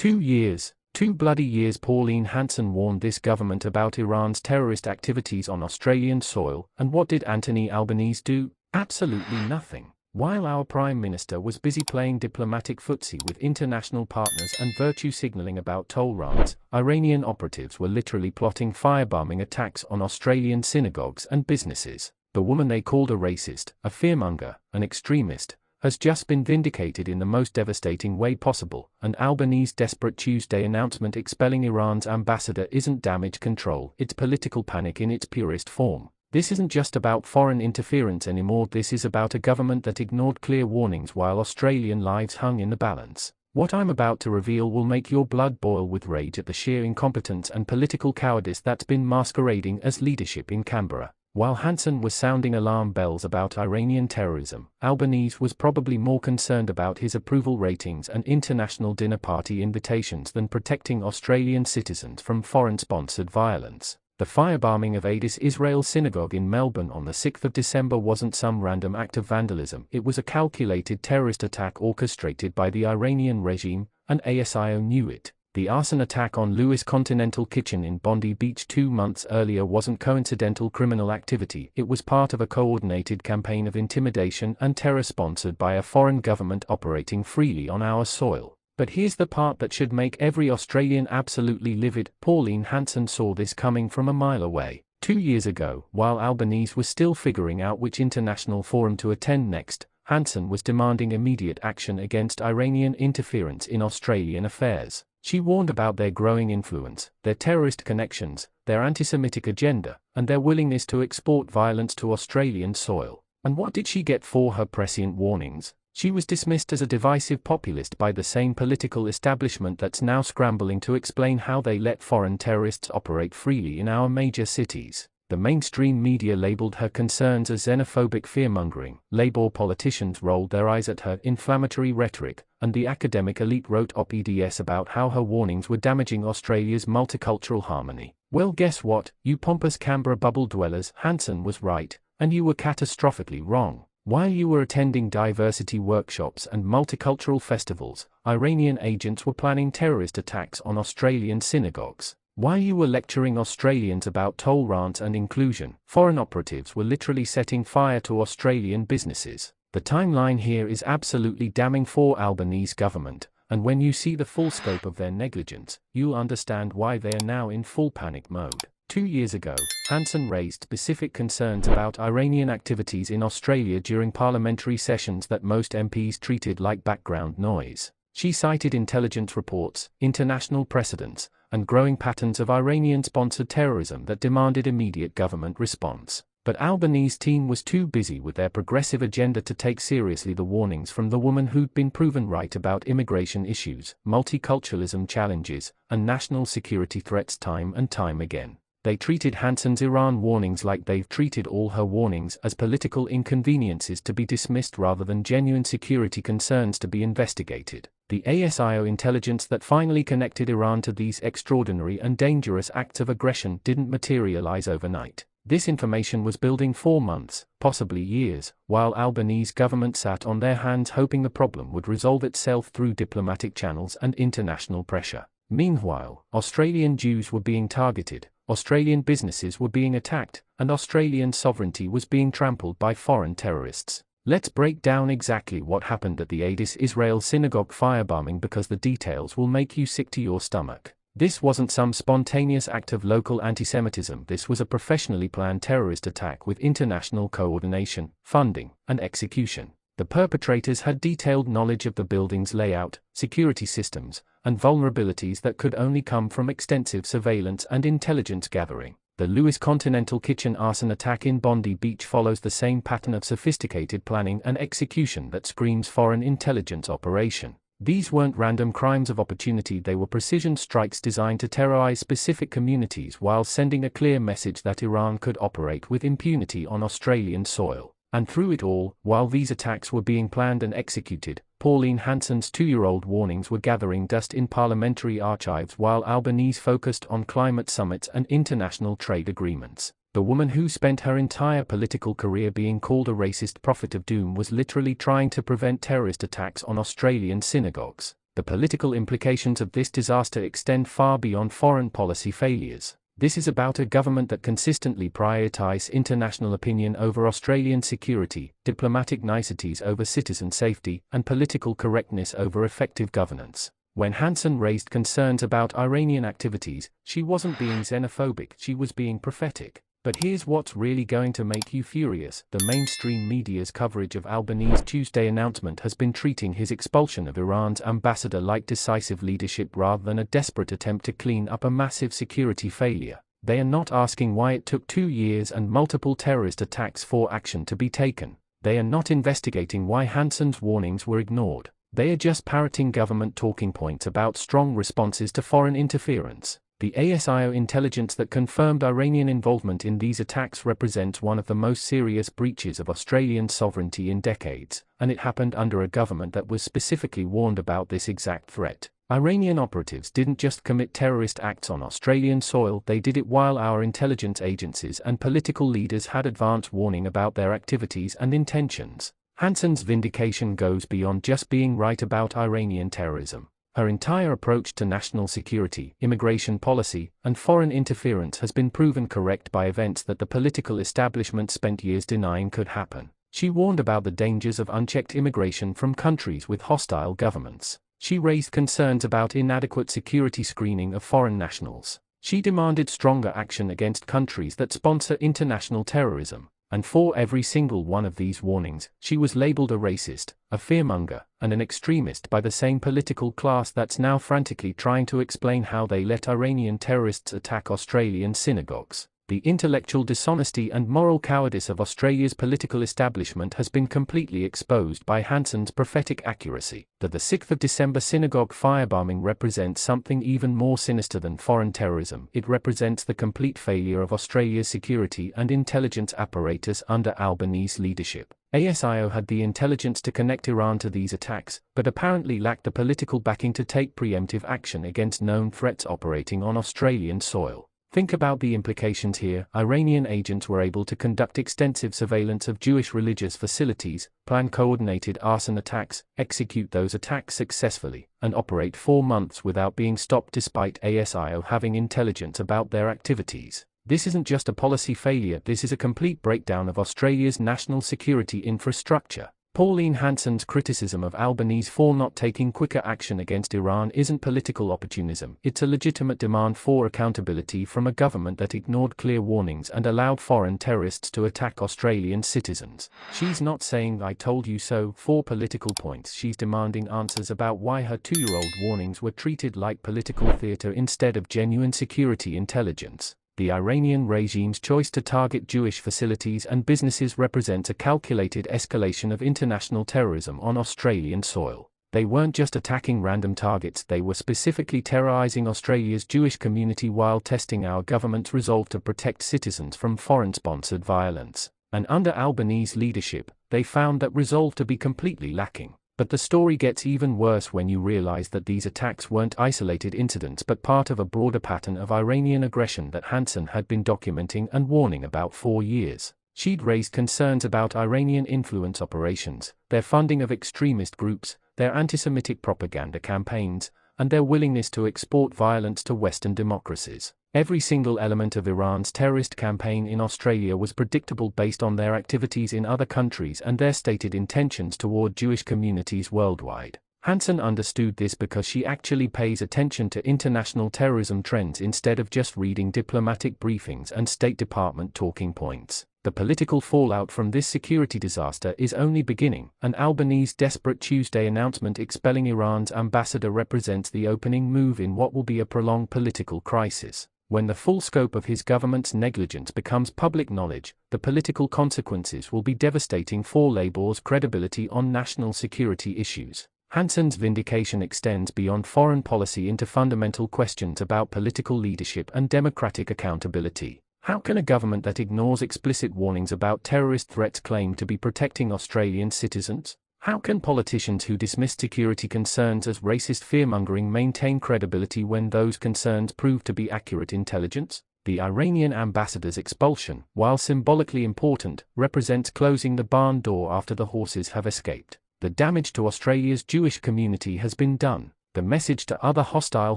2 years, 2 bloody years. Pauline Hanson warned this government about Iran's terrorist activities on Australian soil, and what did Anthony Albanese do? Absolutely nothing. While our Prime Minister was busy playing diplomatic footsie with international partners and virtue signalling about toll roads, Iranian operatives were literally plotting firebombing attacks on Australian synagogues and businesses. The woman they called a racist, a fearmonger, an extremist, has just been vindicated in the most devastating way possible, and Albanese's desperate Tuesday announcement expelling Iran's ambassador isn't damage control, it's political panic in its purest form. This isn't just about foreign interference anymore, this is about a government that ignored clear warnings while Australian lives hung in the balance. What I'm about to reveal will make your blood boil with rage at the sheer incompetence and political cowardice that's been masquerading as leadership in Canberra. While Hanson was sounding alarm bells about Iranian terrorism, Albanese was probably more concerned about his approval ratings and international dinner party invitations than protecting Australian citizens from foreign-sponsored violence. The firebombing of Addis Israel Synagogue in Melbourne on the 6th of December wasn't some random act of vandalism, it was a calculated terrorist attack orchestrated by the Iranian regime, and ASIO knew it. The arson attack on Lewis Continental Kitchen in Bondi Beach 2 months earlier wasn't coincidental criminal activity, it was part of a coordinated campaign of intimidation and terror sponsored by a foreign government operating freely on our soil. But here's the part that should make every Australian absolutely livid. Pauline Hanson saw this coming from a mile away. 2 years ago, while Albanese was still figuring out which international forum to attend next, Hanson was demanding immediate action against Iranian interference in Australian affairs. She warned about their growing influence, their terrorist connections, their anti-Semitic agenda, and their willingness to export violence to Australian soil. And what did she get for her prescient warnings? She was dismissed as a divisive populist by the same political establishment that's now scrambling to explain how they let foreign terrorists operate freely in our major cities. The mainstream media labeled her concerns as xenophobic fearmongering, Labour politicians rolled their eyes at her inflammatory rhetoric, and the academic elite wrote op-eds about how her warnings were damaging Australia's multicultural harmony. Well, guess what, you pompous Canberra bubble dwellers, Hanson was right, and you were catastrophically wrong. While you were attending diversity workshops and multicultural festivals, Iranian agents were planning terrorist attacks on Australian synagogues. While you were lecturing Australians about tolerance and inclusion, foreign operatives were literally setting fire to Australian businesses. The timeline here is absolutely damning for Albanese's government, and when you see the full scope of their negligence, you'll understand why they are now in full panic mode. 2 years ago, Hanson raised specific concerns about Iranian activities in Australia during parliamentary sessions that most MPs treated like background noise. She cited intelligence reports, international precedents, and growing patterns of Iranian-sponsored terrorism that demanded immediate government response. But Albanese's team was too busy with their progressive agenda to take seriously the warnings from the woman who'd been proven right about immigration issues, multiculturalism challenges, and national security threats time and time again. They treated Hanson's Iran warnings like they've treated all her warnings as political inconveniences to be dismissed rather than genuine security concerns to be investigated. The ASIO intelligence that finally connected Iran to these extraordinary and dangerous acts of aggression didn't materialize overnight. This information was building for months, possibly years, while Albanese's government sat on their hands hoping the problem would resolve itself through diplomatic channels and international pressure. Meanwhile, Australian Jews were being targeted, Australian businesses were being attacked, and Australian sovereignty was being trampled by foreign terrorists. Let's break down exactly what happened at the Addis Israel Synagogue firebombing because the details will make you sick to your stomach. This wasn't some spontaneous act of local anti-Semitism, this was a professionally planned terrorist attack with international coordination, funding, and execution. The perpetrators had detailed knowledge of the building's layout, security systems, and vulnerabilities that could only come from extensive surveillance and intelligence gathering. The Lewis Continental Kitchen arson attack in Bondi Beach follows the same pattern of sophisticated planning and execution that screams foreign intelligence operation. These weren't random crimes of opportunity, they were precision strikes designed to terrorize specific communities while sending a clear message that Iran could operate with impunity on Australian soil. And through it all, while these attacks were being planned and executed, Pauline Hanson's 2-year-old warnings were gathering dust in parliamentary archives while Albanese focused on climate summits and international trade agreements. The woman who spent her entire political career being called a racist prophet of doom was literally trying to prevent terrorist attacks on Australian synagogues. The political implications of this disaster extend far beyond foreign policy failures. This is about a government that consistently prioritizes international opinion over Australian security, diplomatic niceties over citizen safety, and political correctness over effective governance. When Hanson raised concerns about Iranian activities, she wasn't being xenophobic, she was being prophetic. But here's what's really going to make you furious. The mainstream media's coverage of Albanese's Tuesday announcement has been treating his expulsion of Iran's ambassador like decisive leadership rather than a desperate attempt to clean up a massive security failure. They are not asking why it took 2 years and multiple terrorist attacks for action to be taken. They are not investigating why Hanson's warnings were ignored. They are just parroting government talking points about strong responses to foreign interference. The ASIO intelligence that confirmed Iranian involvement in these attacks represents one of the most serious breaches of Australian sovereignty in decades, and it happened under a government that was specifically warned about this exact threat. Iranian operatives didn't just commit terrorist acts on Australian soil, they did it while our intelligence agencies and political leaders had advance warning about their activities and intentions. Hanson's vindication goes beyond just being right about Iranian terrorism. Her entire approach to national security, immigration policy, and foreign interference has been proven correct by events that the political establishment spent years denying could happen. She warned about the dangers of unchecked immigration from countries with hostile governments. She raised concerns about inadequate security screening of foreign nationals. She demanded stronger action against countries that sponsor international terrorism. And for every single one of these warnings, she was labeled a racist, a fearmonger, and an extremist by the same political class that's now frantically trying to explain how they let Iranian terrorists attack Australian synagogues. The intellectual dishonesty and moral cowardice of Australia's political establishment has been completely exposed by Hanson's prophetic accuracy. That the 6th of December synagogue firebombing represents something even more sinister than foreign terrorism. It represents the complete failure of Australia's security and intelligence apparatus under Albanese's leadership. ASIO had the intelligence to connect Iran to these attacks, but apparently lacked the political backing to take preemptive action against known threats operating on Australian soil. Think about the implications here. Iranian agents were able to conduct extensive surveillance of Jewish religious facilities, plan coordinated arson attacks, execute those attacks successfully, and operate 4 months without being stopped despite ASIO having intelligence about their activities. This isn't just a policy failure, this is a complete breakdown of Australia's national security infrastructure. Pauline Hanson's criticism of Albanese for not taking quicker action against Iran isn't political opportunism, it's a legitimate demand for accountability from a government that ignored clear warnings and allowed foreign terrorists to attack Australian citizens. She's not saying "I told you so" for political points, she's demanding answers about why her 2-year-old warnings were treated like political theatre instead of genuine security intelligence. The Iranian regime's choice to target Jewish facilities and businesses represents a calculated escalation of international terrorism on Australian soil. They weren't just attacking random targets, they were specifically terrorizing Australia's Jewish community while testing our government's resolve to protect citizens from foreign-sponsored violence. And under Albanese's leadership, they found that resolve to be completely lacking. But the story gets even worse when you realize that these attacks weren't isolated incidents but part of a broader pattern of Iranian aggression that Hanson had been documenting and warning about for years. She'd raised concerns about Iranian influence operations, their funding of extremist groups, their anti-Semitic propaganda campaigns, and their willingness to export violence to Western democracies. Every single element of Iran's terrorist campaign in Australia was predictable based on their activities in other countries and their stated intentions toward Jewish communities worldwide. Hanson understood this because she actually pays attention to international terrorism trends instead of just reading diplomatic briefings and State Department talking points. The political fallout from this security disaster is only beginning, and Albanese's desperate Tuesday announcement expelling Iran's ambassador represents the opening move in what will be a prolonged political crisis. When the full scope of his government's negligence becomes public knowledge, the political consequences will be devastating for Labour's credibility on national security issues. Hanson's vindication extends beyond foreign policy into fundamental questions about political leadership and democratic accountability. How can a government that ignores explicit warnings about terrorist threats claim to be protecting Australian citizens? How can politicians who dismiss security concerns as racist fearmongering maintain credibility when those concerns prove to be accurate intelligence? The Iranian ambassador's expulsion, while symbolically important, represents closing the barn door after the horses have escaped. The damage to Australia's Jewish community has been done. The message to other hostile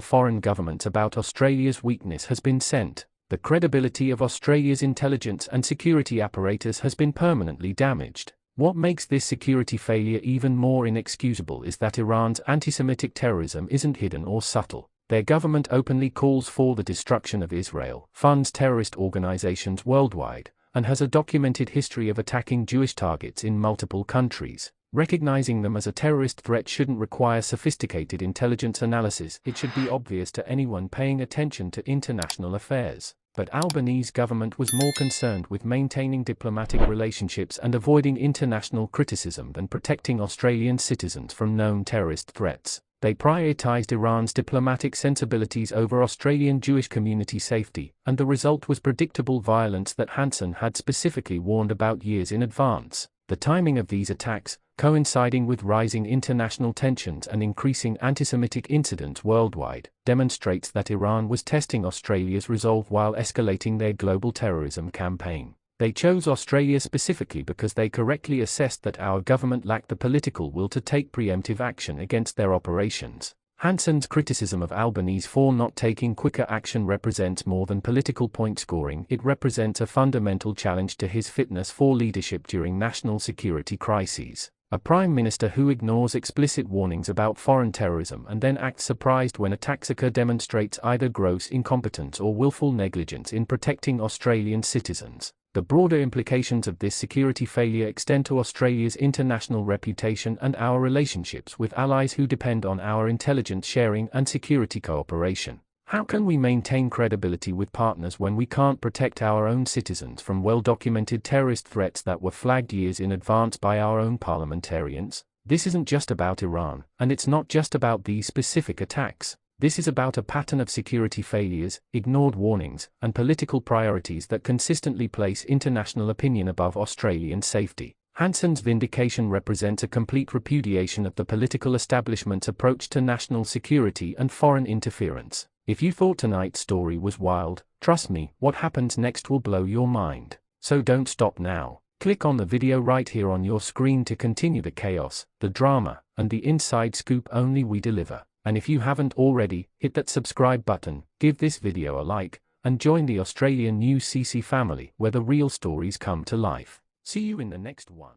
foreign governments about Australia's weakness has been sent. The credibility of Australia's intelligence and security apparatus has been permanently damaged. What makes this security failure even more inexcusable is that Iran's anti-Semitic terrorism isn't hidden or subtle. Their government openly calls for the destruction of Israel, funds terrorist organizations worldwide, and has a documented history of attacking Jewish targets in multiple countries. Recognizing them as a terrorist threat shouldn't require sophisticated intelligence analysis. It should be obvious to anyone paying attention to international affairs. But Albanese's government was more concerned with maintaining diplomatic relationships and avoiding international criticism than protecting Australian citizens from known terrorist threats. They prioritized Iran's diplomatic sensibilities over Australian Jewish community safety, and the result was predictable violence that Hanson had specifically warned about years in advance. The timing of these attacks, coinciding with rising international tensions and increasing anti-Semitic incidents worldwide, demonstrates that Iran was testing Australia's resolve while escalating their global terrorism campaign. They chose Australia specifically because they correctly assessed that our government lacked the political will to take preemptive action against their operations. Hanson's criticism of Albanese for not taking quicker action represents more than political point scoring. It represents a fundamental challenge to his fitness for leadership during national security crises. A prime minister who ignores explicit warnings about foreign terrorism and then acts surprised when attacks occur demonstrates either gross incompetence or willful negligence in protecting Australian citizens. The broader implications of this security failure extend to Australia's international reputation and our relationships with allies who depend on our intelligence sharing and security cooperation. How can we maintain credibility with partners when we can't protect our own citizens from well-documented terrorist threats that were flagged years in advance by our own parliamentarians? This isn't just about Iran, and it's not just about these specific attacks. This is about a pattern of security failures, ignored warnings, and political priorities that consistently place international opinion above Australian safety. Hanson's vindication represents a complete repudiation of the political establishment's approach to national security and foreign interference. If you thought tonight's story was wild, trust me, what happens next will blow your mind. So don't stop now. Click on the video right here on your screen to continue the chaos, the drama, and the inside scoop only we deliver. And if you haven't already, hit that subscribe button, give this video a like, and join the Australian News CC family where the real stories come to life. See you in the next one.